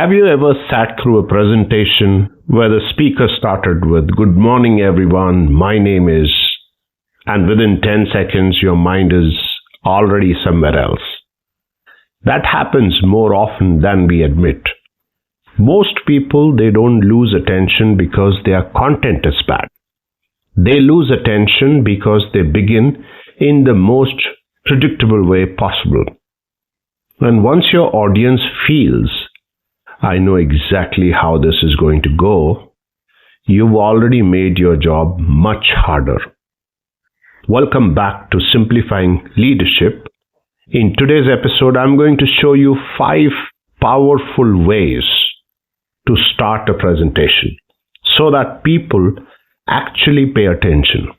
Have you ever sat through a presentation where the speaker started with, "Good morning, everyone, my name is," and within 10 seconds, your mind is already somewhere else? That happens more often than we admit. Most people, they don't lose attention because their content is bad. They lose attention because they begin in the most predictable way possible. And once your audience feels, "I know exactly how this is going to go," you've already made your job much harder. Welcome back to Simplifying Leadership. In today's episode, I'm going to show you 5 powerful ways to start a presentation so that people actually pay attention.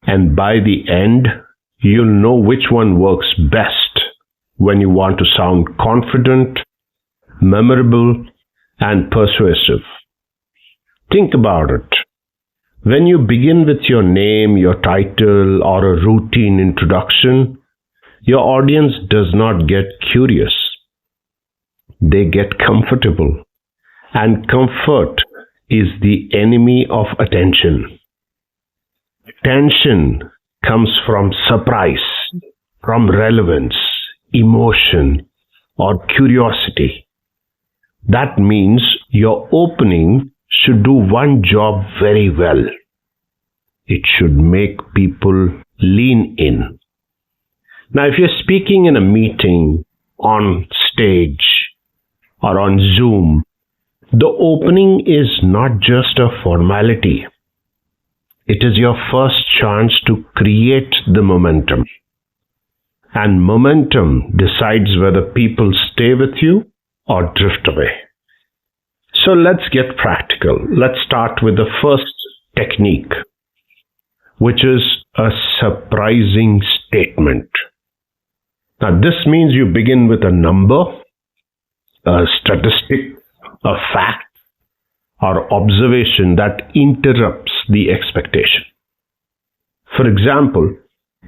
And by the end, you'll know which one works best when you want to sound confident, memorable, and persuasive. Think about it. When you begin with your name, your title, or a routine introduction, your audience does not get curious. They get comfortable. And comfort is the enemy of attention. Attention comes from surprise, from relevance, emotion, or curiosity. That means your opening should do one job very well. It should make people lean in. Now, if you're speaking in a meeting, on stage, or on Zoom, the opening is not just a formality. It is your first chance to create the momentum. And momentum decides whether people stay with you or drift away. So let's get practical. Let's start with the first technique, which is a surprising statement. Now, this means you begin with a number, a statistic, a fact, or observation that interrupts the expectation. For example,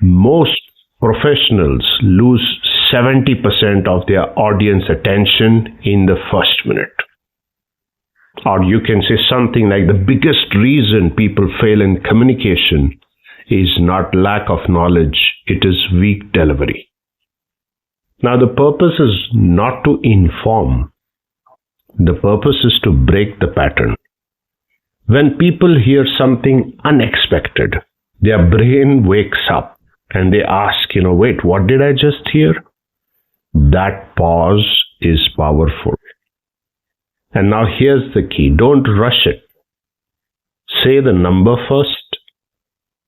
most professionals lose 70% of their audience attention in the first minute. Or you can say something like, the biggest reason people fail in communication is not lack of knowledge, it is weak delivery. Now, the purpose is not to inform. The purpose is to break the pattern. When people hear something unexpected, their brain wakes up and they ask, wait, what did I just hear? That pause is powerful. And now here's the key. Don't rush it. Say the number first,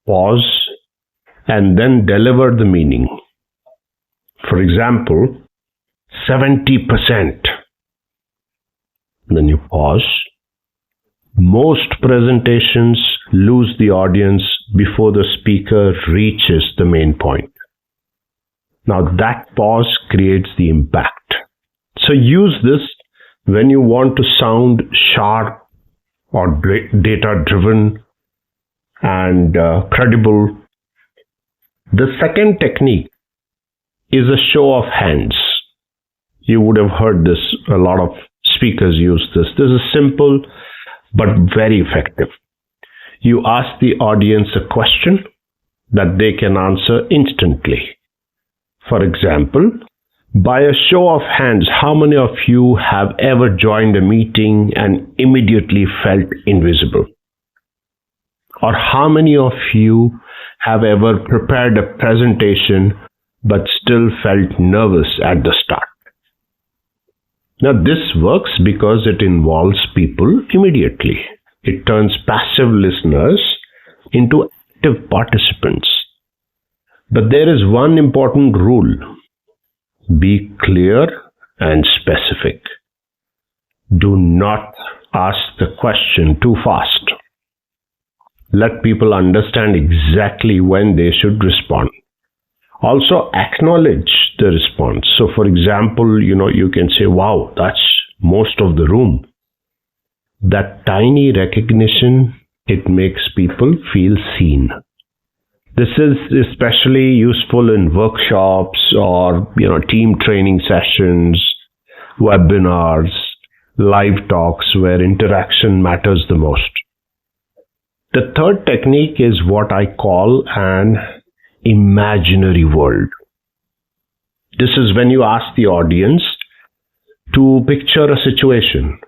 pause, and then deliver the meaning. For example, 70%. Then you pause. Most presentations lose the audience before the speaker reaches the main point. Now that pause creates the impact. So use this when you want to sound sharp or data-driven and credible. The second technique is a show of hands. You would have heard this, a lot of speakers use this. This is simple but very effective. You ask the audience a question that they can answer instantly. For example, by a show of hands, how many of you have ever joined a meeting and immediately felt invisible? Or how many of you have ever prepared a presentation but still felt nervous at the start? Now, this works because it involves people immediately. It turns passive listeners into active participants. But there is one important rule. Be clear and specific. Do not ask the question too fast. Let people understand exactly when they should respond. Also, acknowledge the response. So, for example, you can say, "Wow, that's most of the room." That tiny recognition, it makes people feel seen. This is especially useful in workshops or team training sessions, webinars, live talks where interaction matters the most. The third technique is what I call an imaginary world. This is when you ask the audience to picture a situation.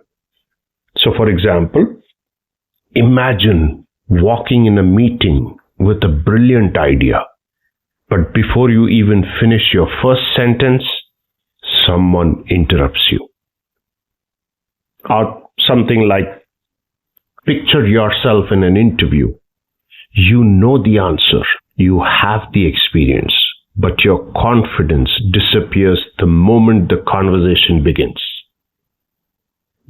So, for example, imagine walking in a meeting with a brilliant idea, but before you even finish your first sentence, someone interrupts you. Or something like, picture yourself in an interview. You know the answer, you have the experience, but your confidence disappears the moment the conversation begins.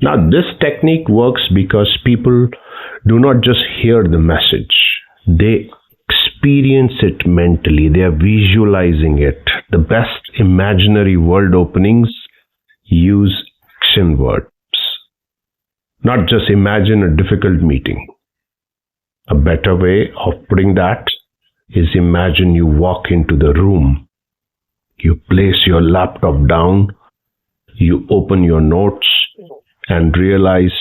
Now, this technique works because people do not just hear the message, they experience it mentally, they are visualizing it. The best imaginary world openings use action words. Not just imagine a difficult meeting. A better way of putting that is imagine you walk into the room, you place your laptop down, you open your notes and realize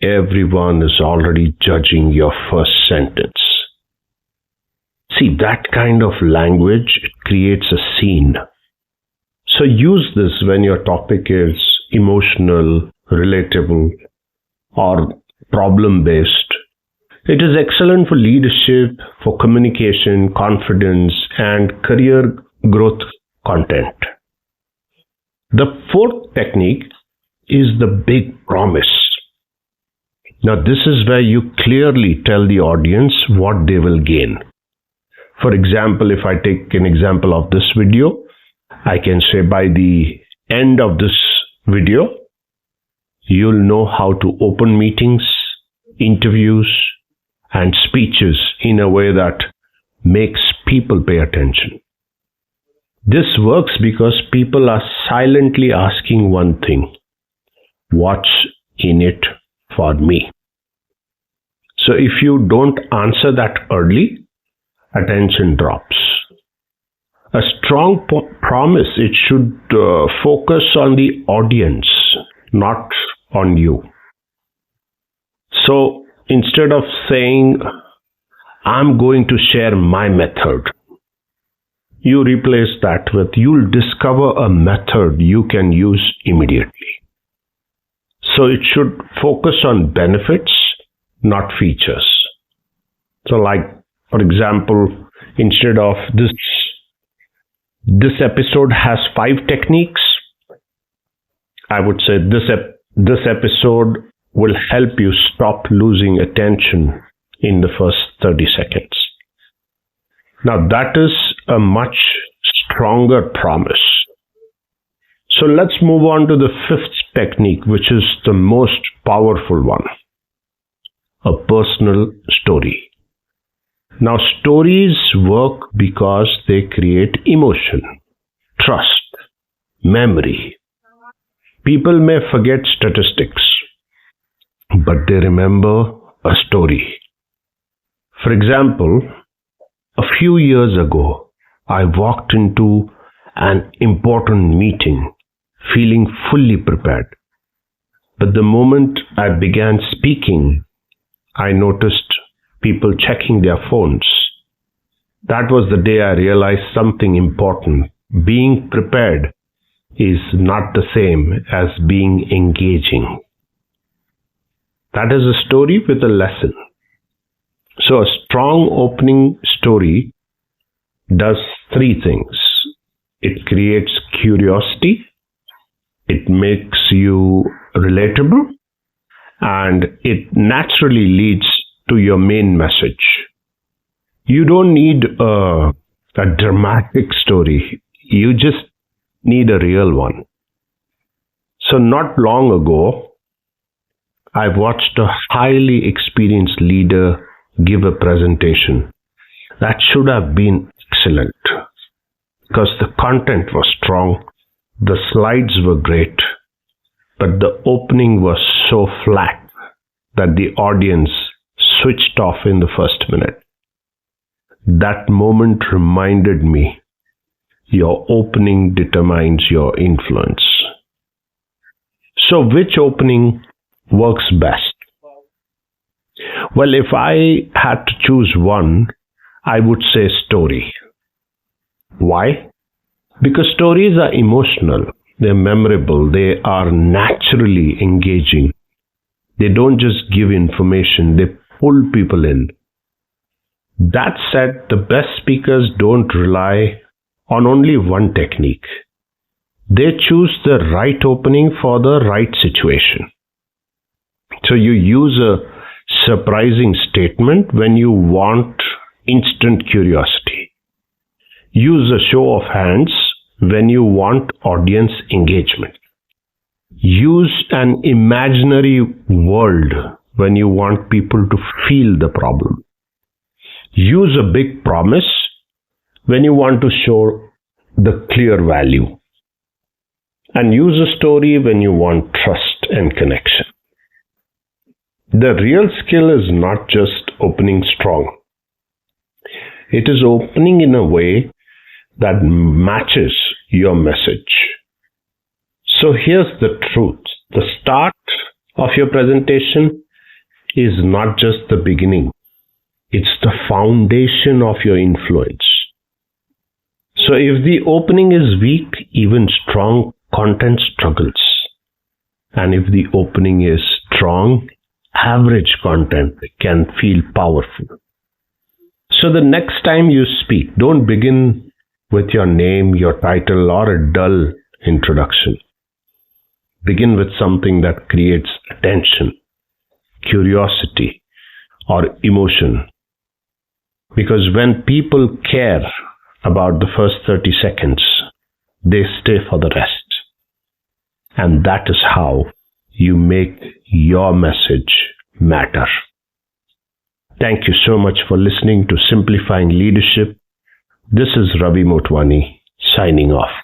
everyone is already judging your first sentence. See, that kind of language, it creates a scene. So use this when your topic is emotional, relatable, or problem-based. It is excellent for leadership, for communication, confidence, and career growth content. The fourth technique is the big promise. Now, this is where you clearly tell the audience what they will gain. For example, if I take an example of this video, I can say by the end of this video, you'll know how to open meetings, interviews, and speeches in a way that makes people pay attention. This works because people are silently asking one thing: what's in it for me? So if you don't answer that early, attention drops. A strong promise, it should focus on the audience, not on you. So instead of saying, I'm going to share my method, you replace that with, you'll discover a method you can use immediately. So it should focus on benefits, not features. So like, for example, instead of this episode has 5 techniques, I would say this episode will help you stop losing attention in the first 30 seconds. Now that is a much stronger promise. So let's move on to the 5th technique, which is the most powerful one: a personal story. Now, stories work because they create emotion, trust, memory. People may forget statistics, but they remember a story. For example, a few years ago, I walked into an important meeting feeling fully prepared. But the moment I began speaking, I noticed people checking their phones. That was the day I realized something important. Being prepared is not the same as being engaging. That is a story with a lesson. So a strong opening story does 3 things. It creates curiosity, it makes you relatable, and it naturally leads to your main message. You don't need a dramatic story. You just need a real one. So not long ago, I watched a highly experienced leader give a presentation that should have been excellent because the content was strong, the slides were great, but the opening was so flat that the audience switched off in the first minute. That moment reminded me, your opening determines your influence. So which opening works best? Well, if I had to choose one, I would say story. Why? Because stories are emotional, they're memorable, they are naturally engaging. They don't just give information, they pull people in. That said, the best speakers don't rely on only one technique. They choose the right opening for the right situation. So you use a surprising statement when you want instant curiosity. Use a show of hands when you want audience engagement. Use an imaginary world when you want people to feel the problem. Use a big promise when you want to show the clear value. And use a story when you want trust and connection. The real skill is not just opening strong. It is opening in a way that matches your message. So here's the truth. The start of your presentation is not just the beginning. It's the foundation of your influence. So if the opening is weak, even strong content struggles. And if the opening is strong, average content can feel powerful. So the next time you speak, don't begin with your name, your title, or a dull introduction. Begin with something that creates attention, curiosity, or emotion. Because when people care about the first 30 seconds, they stay for the rest. And that is how you make your message matter. Thank you so much for listening to Simplifying Leadership. This is Ravi Motwani signing off.